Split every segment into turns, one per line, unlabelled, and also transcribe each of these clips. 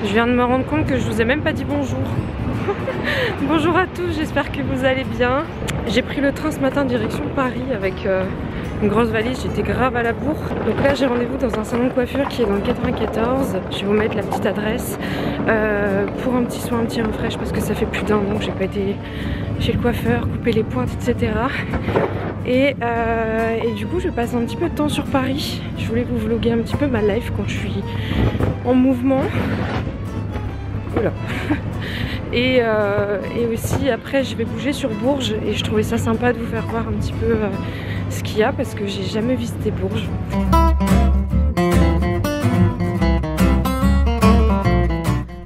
Je viens de me rendre compte que je vous ai même pas dit bonjour. Bonjour à tous, j'espère que vous allez bien. J'ai pris le train ce matin direction Paris avec une grosse valise, j'étais grave à la bourre. Donc là j'ai rendez-vous dans un salon de coiffure qui est dans le 94. Je vais vous mettre la petite adresse pour un petit soin, un petit refresh parce que ça fait plus d'un an que j'ai pas été chez le coiffeur, couper les pointes, etc. Et du coup je vais passer un petit peu de temps sur Paris. Je voulais vous vlogger un petit peu ma life quand je suis en mouvement. Oula. Et aussi après je vais bouger sur Bourges et je trouvais ça sympa de vous faire voir un petit peu ce qu'il y a parce que j'ai jamais visité Bourges.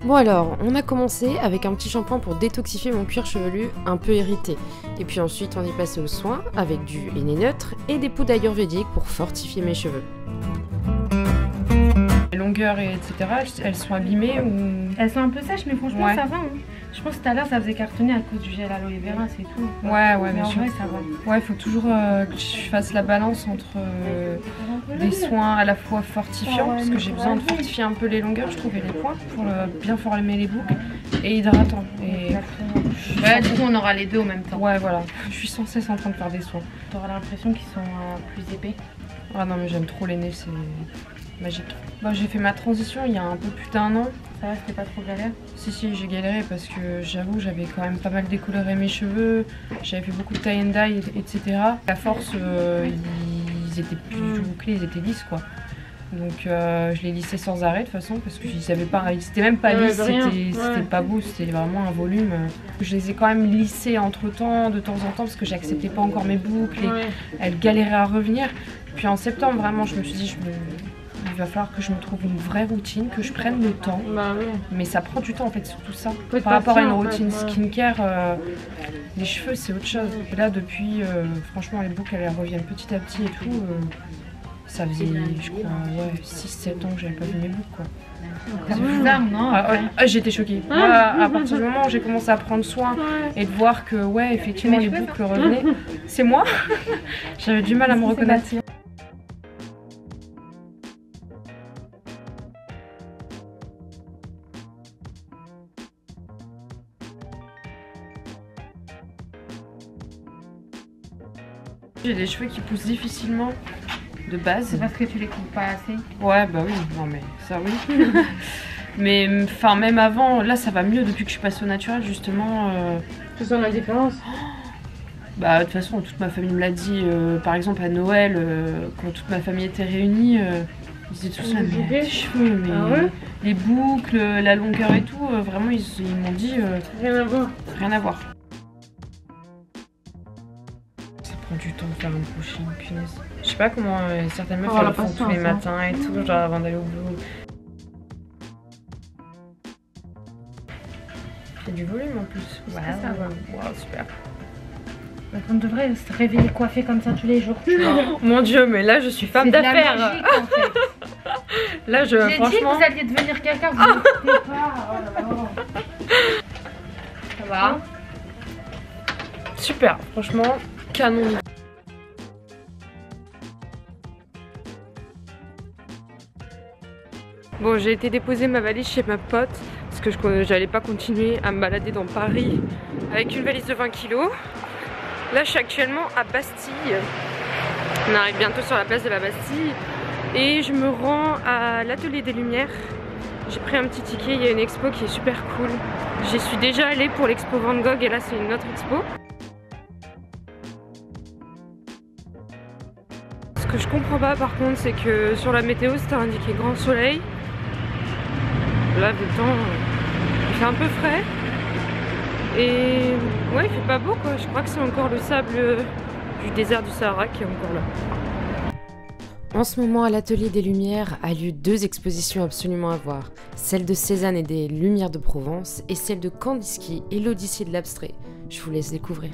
Bon alors, on a commencé avec un petit shampoing pour détoxifier mon cuir chevelu un peu irrité. Et puis ensuite on est passé aux soins avec du henné neutre et des poudres ayurvédiques pour fortifier mes cheveux. Les longueurs et etc. elles sont abîmées ou...
Elles sont un peu sèches mais franchement
ouais.
Ça va hein. Je pense que tout à l'heure ça faisait cartonner à cause du gel aloe vera, c'est tout.
Ouais,
mais
bien
en
sûr.
vrai ça va.
Ouais, il faut toujours que je fasse la balance entre des soins à la fois fortifiants, parce que j'ai besoin de fortifier un peu les longueurs, je trouve, et les points, pour bien former les boucles, et hydratant. Et...
ouais, du coup on aura les deux en même temps.
Ouais, voilà. Je suis sans cesse en train de faire des soins.
T'auras l'impression qu'ils sont plus épais.
Ah non, mais j'aime trop les nez, c'est magique. Bon, j'ai fait ma transition il y a un peu plus d'1 an.
Ça va, c'était pas trop galère?
Si, j'ai galéré parce que j'avoue, j'avais quand même pas mal décoloré mes cheveux, j'avais fait beaucoup de tie and dye, etc. À force, ils étaient plus du tout bouclés, ils étaient lisses quoi. Donc je les lissais sans arrêt de toute façon parce que c'était même pas lisse, c'était pas beau, c'était vraiment un volume. Je les ai quand même lissés entre temps, de temps en temps, parce que j'acceptais pas encore mes boucles et elles galéraient à revenir. Puis en septembre, vraiment, je me suis dit, il va falloir que je me trouve une vraie routine, que je prenne le temps.
Bah oui.
Mais ça prend du temps en fait, surtout ça. Par rapport à une routine skincare, les cheveux c'est autre chose. Et là depuis, franchement les boucles elles reviennent petit à petit et tout. Ça faisait je crois 6-7 ans que j'avais pas vu mes boucles quoi.
C'est bizarre non?
J'étais choquée. À partir du moment où j'ai commencé à prendre soin et de voir que ouais effectivement les boucles revenaient. C'est moi. J'avais du mal à me reconnaître. J'ai des cheveux qui poussent difficilement de base.
C'est parce que tu les coupes pas assez?
Ouais bah oui, non mais ça oui. Mais enfin même avant, là ça va mieux depuis que je suis passée au naturel justement.
Tu sens la différence?
Bah de toute façon toute ma famille me l'a dit, par exemple à Noël, quand toute ma famille était réunie, ils disaient tous ça, mais tes cheveux, mais les boucles, la longueur et tout, vraiment ils m'ont dit
rien à voir.
Rien à voir. Prend du temps de faire un brushing, punaise. Je sais pas comment certaines meufs le font tous les matins et tout, genre avant d'aller au boulot. Il y a du volume en plus.
Ouais, ça va.
Wow, super.
On devrait se réveiller coiffée comme ça tous les jours. Tu vois.
Mon dieu, mais là je suis femme d'affaires.
En fait.
Là je franchement.
J'ai dit que vous alliez devenir quelqu'un, vous ne le pas. Oh là là. Ça va?
Super, franchement. Canon. Bon, j'ai été déposer ma valise chez ma pote parce que j'allais pas continuer à me balader dans Paris avec une valise de 20 kg. Là, je suis actuellement à Bastille. On arrive bientôt sur la place de la Bastille et je me rends à l'Atelier des Lumières. J'ai pris un petit ticket, il y a une expo qui est super cool. J'y suis déjà allée pour l'expo Van Gogh et là, c'est une autre expo. Ce que je comprends pas par contre c'est que sur la météo c'était indiqué grand soleil. Là du temps il fait un peu frais. Et ouais il fait pas beau quoi, je crois que c'est encore le sable du désert du Sahara qui est encore là. En ce moment à l'Atelier des Lumières a lieu 2 expositions absolument à voir. Celle de Cézanne et des Lumières de Provence et celle de Kandinsky et l'Odyssée de l'abstrait. Je vous laisse découvrir.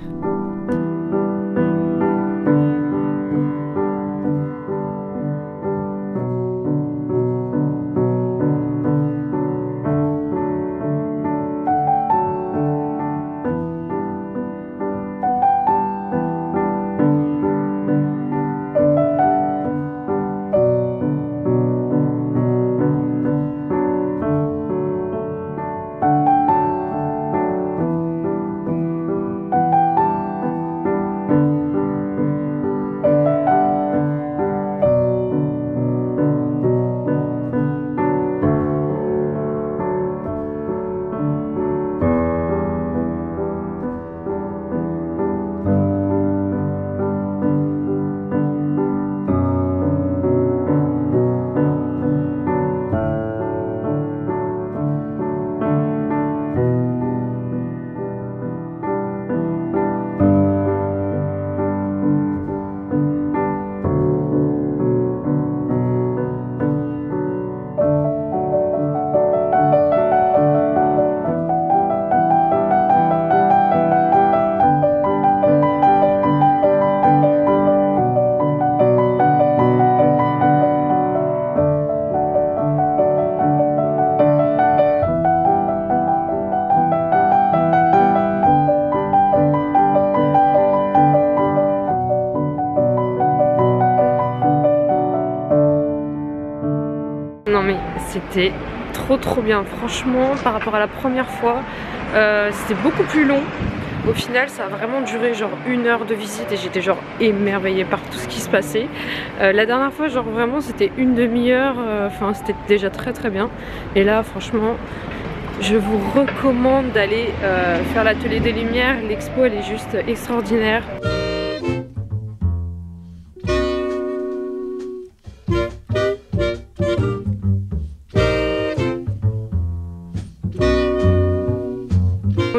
c'était trop bien. Franchement, par rapport à la première fois, c'était beaucoup plus long. Au final, ça a vraiment duré genre 1 heure de visite et j'étais genre émerveillée par tout ce qui se passait. La dernière fois, genre vraiment, c'était 1 demi-heure. Enfin, c'était déjà très bien. Et là, franchement, je vous recommande d'aller faire l'atelier des lumières. L'expo, elle est juste extraordinaire.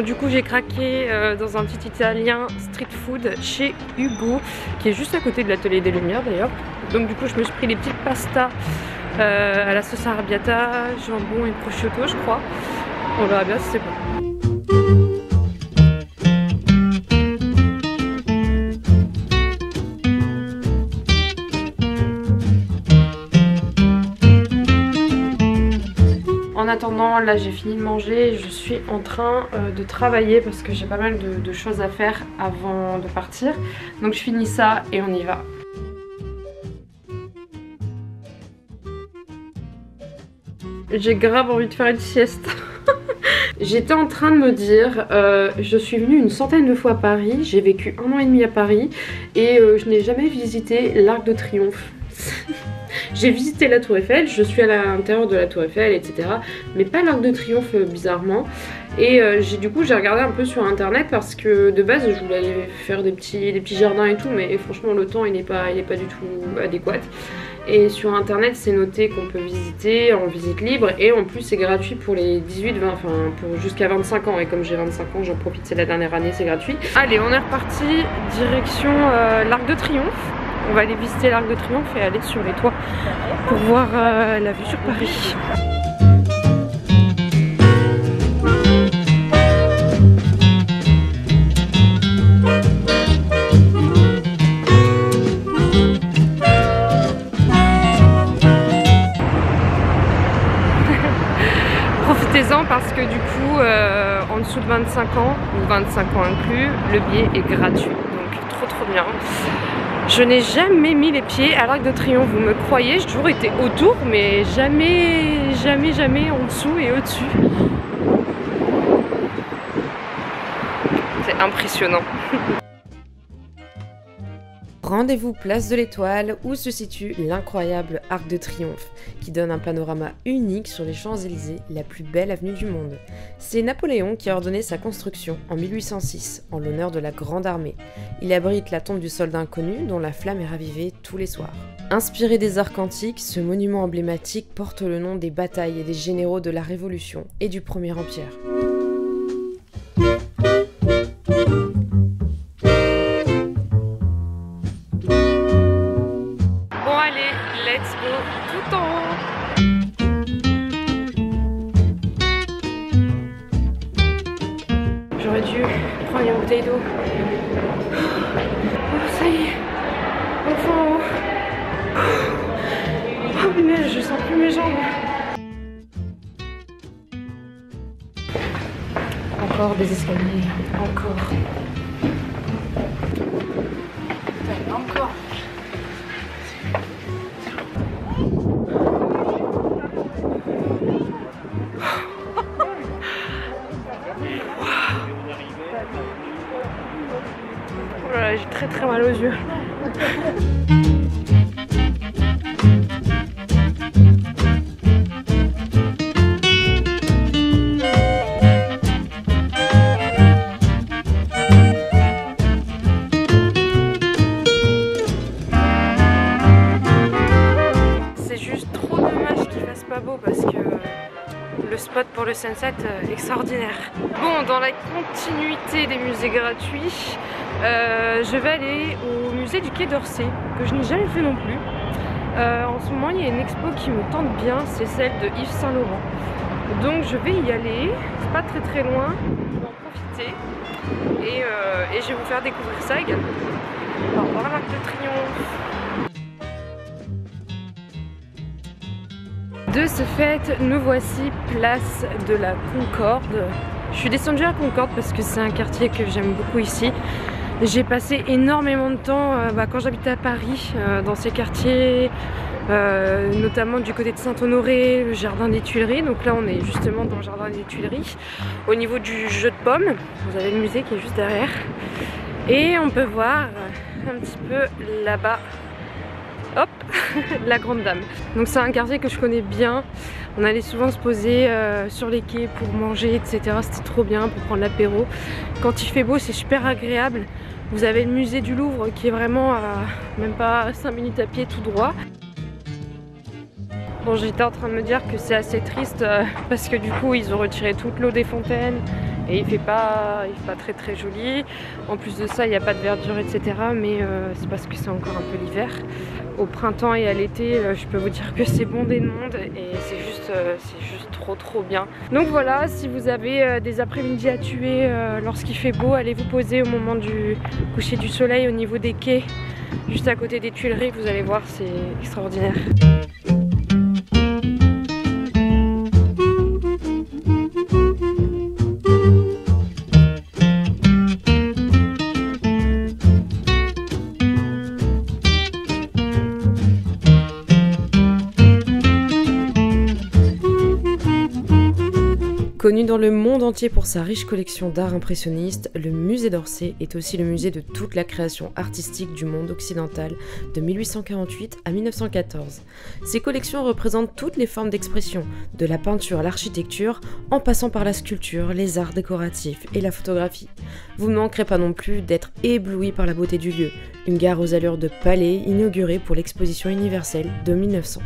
Du coup j'ai craqué dans un petit italien street food chez Hugo qui est juste à côté de l'atelier des lumières d'ailleurs. Donc du coup je me suis pris les petites pastas à la sauce arrabbiata, jambon et prosciutto je crois. On verra bien si c'est bon. En attendant, là j'ai fini de manger, je suis en train de travailler parce que j'ai pas mal de choses à faire avant de partir. Donc je finis ça et on y va. J'ai grave envie de faire une sieste. J'étais en train de me dire, je suis venue une centaine de fois à Paris, j'ai vécu 1 an et demi à Paris et je n'ai jamais visité l'Arc de Triomphe. J'ai visité la Tour Eiffel, je suis à l'intérieur de la Tour Eiffel, etc. Mais pas l'Arc de Triomphe bizarrement. Et du coup j'ai regardé un peu sur internet parce que de base je voulais aller faire des petits jardins et tout, mais franchement le temps il n'est pas du tout adéquat. Et sur internet c'est noté qu'on peut visiter en visite libre et en plus c'est gratuit pour les 18-20, enfin pour jusqu'à 25 ans. Et comme j'ai 25 ans j'en profite, c'est la dernière année, c'est gratuit. Allez, on est reparti direction l'Arc de Triomphe. On va aller visiter l'Arc de Triomphe et aller sur les toits pour voir la vue sur Paris. Profitez-en parce que du coup, en dessous de 25 ans, ou 25 ans inclus, le billet est gratuit. Donc trop bien. Je n'ai jamais mis les pieds à l'Arc de Triomphe, vous me croyez, j'ai toujours été autour, mais jamais en dessous et au-dessus. C'est impressionnant. Rendez-vous place de l'Étoile où se situe l'incroyable Arc de Triomphe qui donne un panorama unique sur les Champs-Élysées, la plus belle avenue du monde. C'est Napoléon qui a ordonné sa construction en 1806 en l'honneur de la Grande Armée. Il abrite la tombe du soldat inconnu dont la flamme est ravivée tous les soirs. Inspiré des arcs antiques, ce monument emblématique porte le nom des batailles et des généraux de la Révolution et du Premier Empire. J'aurais dû prendre une bouteille d'eau. Oh, ça y est, enfin en haut. Oh punaise, je sens plus mes jambes. Encore des escaliers, encore. Putain, encore. J'ai très mal aux yeux. C'est juste trop dommage qu'il fasse pas beau parce que le spot pour le sunset extraordinaire. Bon, dans la continuité des musées gratuits, je vais aller au musée du Quai d'Orsay, que je n'ai jamais fait non plus. En ce moment, il y a une expo qui me tente bien, c'est celle de Yves Saint Laurent. Donc je vais y aller, c'est pas très loin, je vais en profiter et je vais vous faire découvrir ça également. Au revoir l'Arc de Triomphe. De ce fait, nous voici place de la Concorde. Je suis descendue à Concorde parce que c'est un quartier que j'aime beaucoup ici. J'ai passé énormément de temps quand j'habitais à Paris dans ces quartiers notamment du côté de Saint-Honoré, le jardin des Tuileries. Donc là on est justement dans le jardin des Tuileries. Au niveau du jeu de pommes, vous avez le musée qui est juste derrière. Et on peut voir un petit peu là-bas, hop, la Grande Dame. Donc c'est un quartier que je connais bien. On allait souvent se poser sur les quais pour manger, etc. C'était trop bien pour prendre l'apéro. Quand il fait beau, c'est super agréable. Vous avez le musée du Louvre qui est vraiment à même pas 5 minutes à pied tout droit. Bon, j'étais en train de me dire que c'est assez triste parce que du coup ils ont retiré toute l'eau des fontaines et il fait pas très très joli. En plus de ça, il n'y a pas de verdure, etc. Mais c'est parce que c'est encore un peu l'hiver. Au printemps et à l'été, je peux vous dire que c'est bondé de monde et c'est juste trop bien. Donc voilà, si vous avez des après-midi à tuer lorsqu'il fait beau, allez vous poser au moment du coucher du soleil au niveau des quais, juste à côté des Tuileries. Vous allez voir, c'est extraordinaire. Connu dans le monde entier pour sa riche collection d'art impressionniste, le musée d'Orsay est aussi le musée de toute la création artistique du monde occidental de 1848 à 1914. Ses collections représentent toutes les formes d'expression, de la peinture à l'architecture, en passant par la sculpture, les arts décoratifs et la photographie. Vous ne manquerez pas non plus d'être ébloui par la beauté du lieu, une gare aux allures de palais inaugurée pour l'exposition universelle de 1900.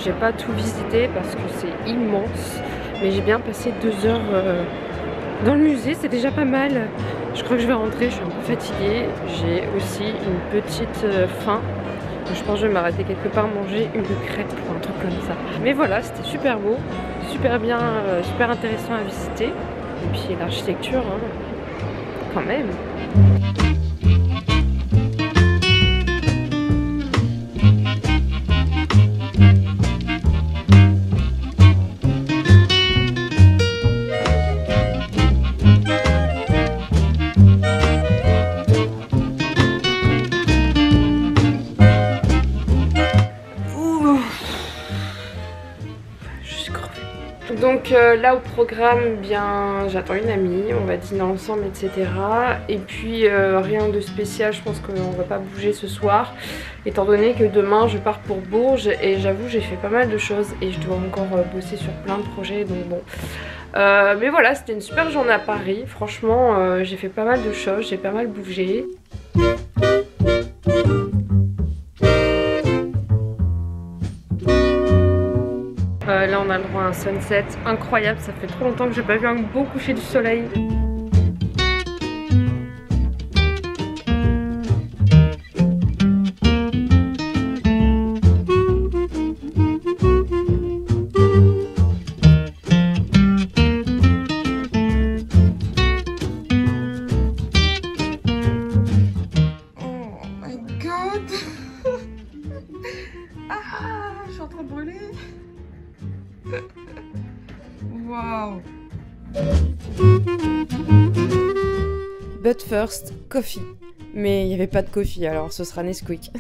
J'ai pas tout visité parce que c'est immense, mais j'ai bien passé 2 heures dans le musée, c'est déjà pas mal. Je crois que je vais rentrer, je suis un peu fatiguée. J'ai aussi une petite faim. Je pense que je vais m'arrêter quelque part manger une crêpe ou un truc comme ça. Mais voilà, c'était super beau, super bien, super intéressant à visiter. Et puis l'architecture, hein, quand même. Donc là au programme, bien j'attends une amie, on va dîner ensemble, etc. Et puis rien de spécial, je pense qu'on va pas bouger ce soir, étant donné que demain je pars pour Bourges et j'avoue j'ai fait pas mal de choses et je dois encore bosser sur plein de projets, donc bon. Mais voilà, c'était une super journée à Paris, franchement j'ai fait pas mal de choses, j'ai pas mal bougé. Là on a le droit à un sunset incroyable, ça fait trop longtemps que j'ai pas vu un beau coucher du soleil. Oh my god. Ah, je suis en train de brûler. Wow. But first, coffee. Mais il n'y avait pas de coffee, alors ce sera Nesquik.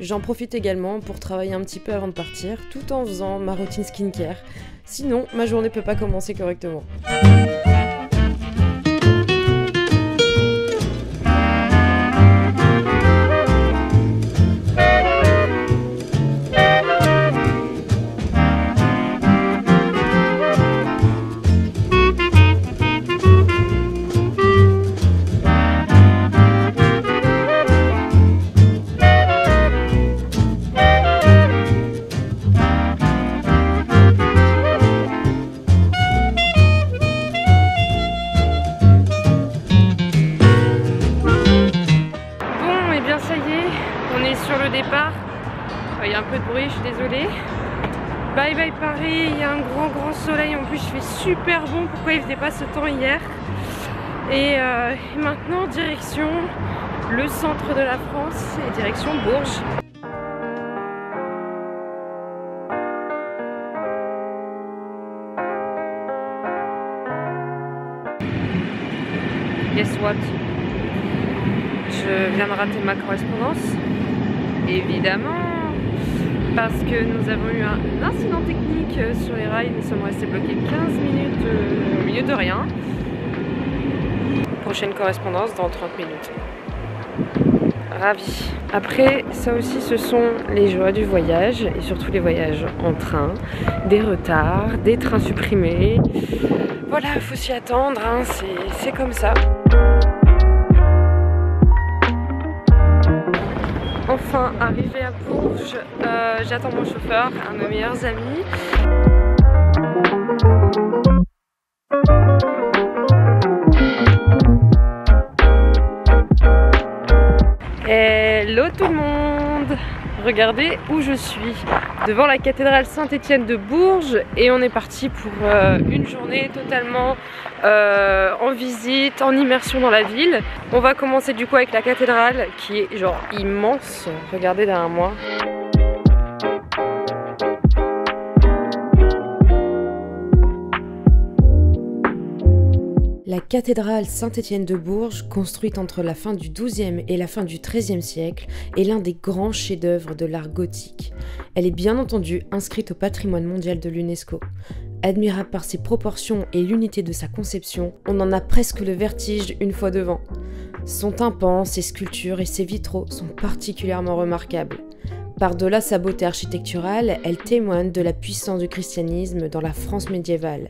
J'en profite également pour travailler un petit peu avant de partir, tout en faisant ma routine skincare. Sinon, ma journée peut pas commencer correctement. Bye bye Paris, il y a un grand soleil, en plus il fait super bon, pourquoi il faisait pas ce temps hier? Et maintenant direction le centre de la France et direction Bourges. Guess what? Je viens de rater ma correspondance, évidemment, parce que nous avons eu un incident technique sur les rails. Nous sommes restés bloqués 15 minutes au milieu de rien. Prochaine correspondance dans 30 minutes. Ravi. Après, ça aussi, ce sont les joies du voyage, et surtout les voyages en train, des retards, des trains supprimés. Voilà, il faut s'y attendre, hein, c'est comme ça. Enfin, arrivé à Bourges, j'attends mon chauffeur, un de mes meilleurs amis. Hello tout le monde! Regardez où je suis, devant la cathédrale Saint-Étienne de Bourges, et on est parti pour une journée totalement en visite, en immersion dans la ville. On va commencer du coup avec la cathédrale qui est genre immense, regardez derrière moi. La cathédrale Saint-Étienne de Bourges, construite entre la fin du XIIe et la fin du XIIIe siècle, est l'un des grands chefs-d'œuvre de l'art gothique. Elle est bien entendu inscrite au patrimoine mondial de l'UNESCO. Admirable par ses proportions et l'unité de sa conception, on en a presque le vertige une fois devant. Son tympan, ses sculptures et ses vitraux sont particulièrement remarquables. Par-delà sa beauté architecturale, elle témoigne de la puissance du christianisme dans la France médiévale.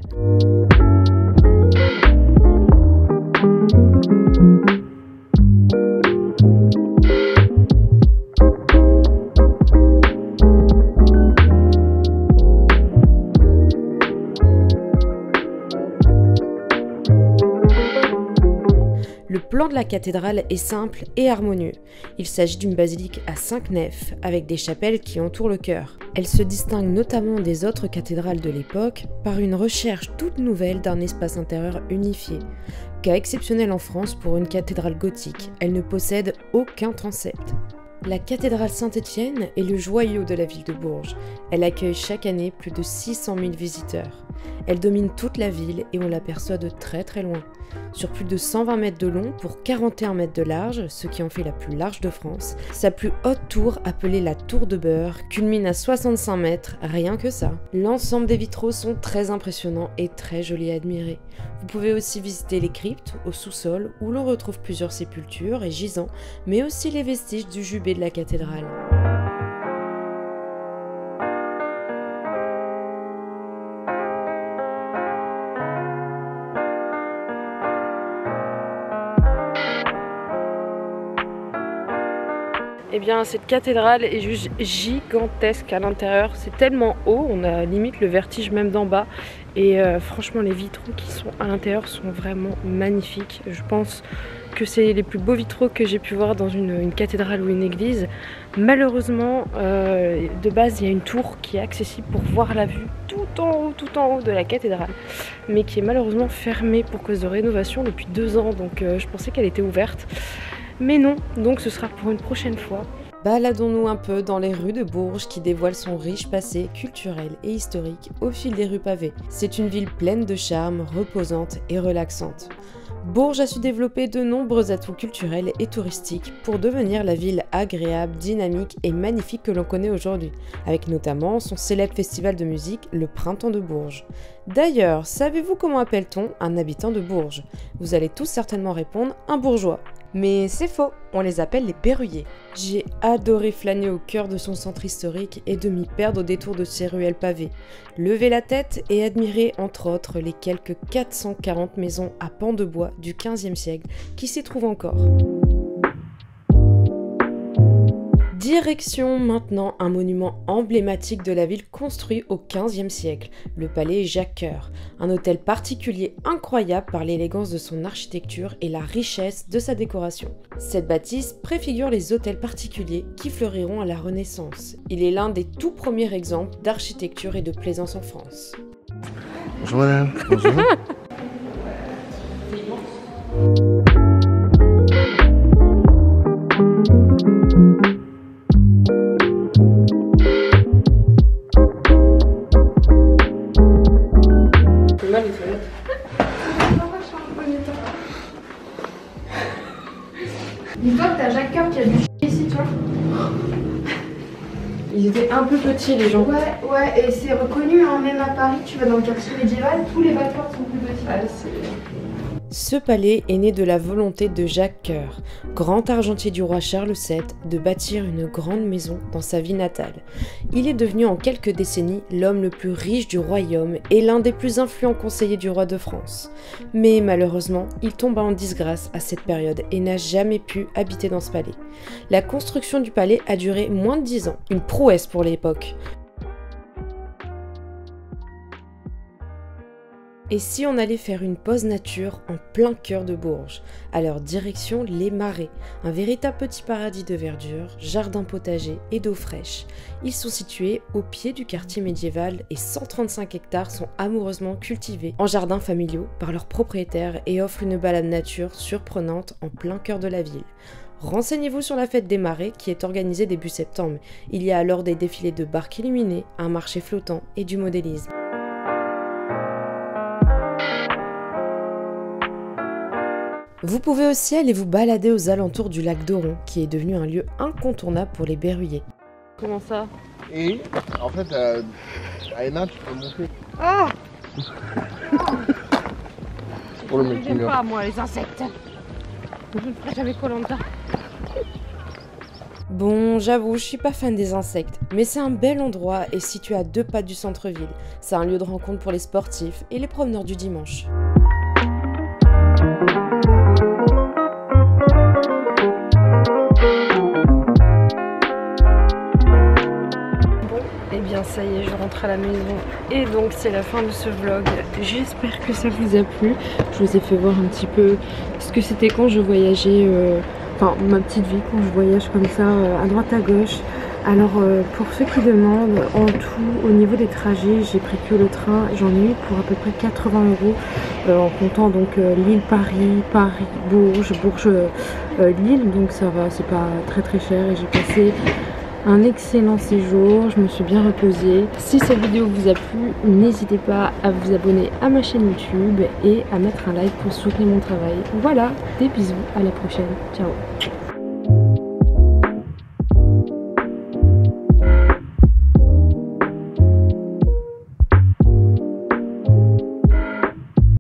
Le plan de la cathédrale est simple et harmonieux. Il s'agit d'une basilique à 5 nefs, avec des chapelles qui entourent le chœur. Elle se distingue notamment des autres cathédrales de l'époque par une recherche toute nouvelle d'un espace intérieur unifié. Cas exceptionnel en France pour une cathédrale gothique, elle ne possède aucun transept. La cathédrale Saint-Étienne est le joyau de la ville de Bourges. Elle accueille chaque année plus de 600 000 visiteurs. Elle domine toute la ville et on l'aperçoit de très loin. Sur plus de 120 mètres de long pour 41 mètres de large, ce qui en fait la plus large de France, sa plus haute tour, appelée la Tour de Beurre, culmine à 65 mètres, rien que ça. L'ensemble des vitraux sont très impressionnants et très jolis à admirer. Vous pouvez aussi visiter les cryptes au sous-sol où l'on retrouve plusieurs sépultures et gisants, mais aussi les vestiges du jubé de la cathédrale. Eh bien, cette cathédrale est juste gigantesque à l'intérieur, c'est tellement haut, on a limite le vertige même d'en bas. Et franchement, les vitraux qui sont à l'intérieur sont vraiment magnifiques. Je pense que c'est les plus beaux vitraux que j'ai pu voir dans une cathédrale ou une église. Malheureusement, de base, il y a une tour qui est accessible pour voir la vue tout en haut de la cathédrale, mais qui est malheureusement fermée pour cause de rénovation depuis 2 ans, donc je pensais qu'elle était ouverte. Mais non, donc ce sera pour une prochaine fois. Baladons-nous un peu dans les rues de Bourges qui dévoilent son riche passé culturel et historique au fil des rues pavées. C'est une ville pleine de charme, reposante et relaxante. Bourges a su développer de nombreux atouts culturels et touristiques pour devenir la ville agréable, dynamique et magnifique que l'on connaît aujourd'hui, avec notamment son célèbre festival de musique, le Printemps de Bourges. D'ailleurs, savez-vous comment appelle-t-on un habitant de Bourges? Vous allez tous certainement répondre un bourgeois. Mais c'est faux, on les appelle les berruyers. J'ai adoré flâner au cœur de son centre historique et de m'y perdre au détour de ses ruelles pavées. Lever la tête et admirer entre autres les quelques 440 maisons à pans de bois du XVe siècle qui s'y trouvent encore. Direction maintenant un monument emblématique de la ville construit au XVe siècle, le palais Jacques-Cœur. Un hôtel particulier incroyable par l'élégance de son architecture et la richesse de sa décoration. Cette bâtisse préfigure les hôtels particuliers qui fleuriront à la Renaissance. Il est l'un des tout premiers exemples d'architecture et de plaisance en France.
Bonjour madame. Bonjour.
Mal les toilettes.
Dis-toi que t'as Jacques-Cœur qui a dû chier ici, tu vois.
Ils étaient un peu petits les gens.
Ouais, et c'est reconnu, hein, même à Paris, tu vas dans le quartier médiéval, tous les bâtiments sont plus petits.
Ce palais est né de la volonté de Jacques-Cœur, grand argentier du roi Charles VII, de bâtir une grande maison dans sa ville natale. Il est devenu en quelques décennies l'homme le plus riche du royaume et l'un des plus influents conseillers du roi de France. Mais malheureusement, il tomba en disgrâce à cette période et n'a jamais pu habiter dans ce palais. La construction du palais a duré moins de 10 ans, une prouesse pour l'époque. Et si on allait faire une pause nature en plein cœur de Bourges, alors direction les Marais, un véritable petit paradis de verdure, jardins potagers et d'eau fraîche. Ils sont situés au pied du quartier médiéval et 135 hectares sont amoureusement cultivés en jardins familiaux par leurs propriétaires et offrent une balade nature surprenante en plein cœur de la ville. Renseignez-vous sur la fête des Marais qui est organisée début septembre. Il y a alors des défilés de barques illuminées, un marché flottant et du modélisme. Vous pouvez aussi aller vous balader aux alentours du lac d'Oron, qui est devenu un lieu incontournable pour les berruyers. Comment ça?
Et en fait, à Hénin, tu peux monter.
Ah
Pour le
j'aime
making of.
pas, moi, les insectes. Je ne ferai jamais Koh-Lanta.
Bon, j'avoue, je suis pas fan des insectes, mais c'est un bel endroit et situé à 2 pas du centre-ville. C'est un lieu de rencontre pour les sportifs et les promeneurs du dimanche. Eh bien ça y est, je rentre à la maison et donc c'est la fin de ce vlog. J'espère que ça vous a plu. Je vous ai fait voir un petit peu ce que c'était quand je voyageais, enfin ma petite vie quand je voyage comme ça à droite à gauche. Alors pour ceux qui demandent, en tout au niveau des trajets, j'ai pris que le train, j'en ai eu pour à peu près 80 € en comptant donc Lille-Paris, Paris-Bourges, Bourges-Lille, donc ça va, c'est pas très très cher et j'ai passé un excellent séjour, je me suis bien reposée. Si cette vidéo vous a plu, n'hésitez pas à vous abonner à ma chaîne YouTube et à mettre un like pour soutenir mon travail. Voilà, des bisous, à la prochaine, ciao.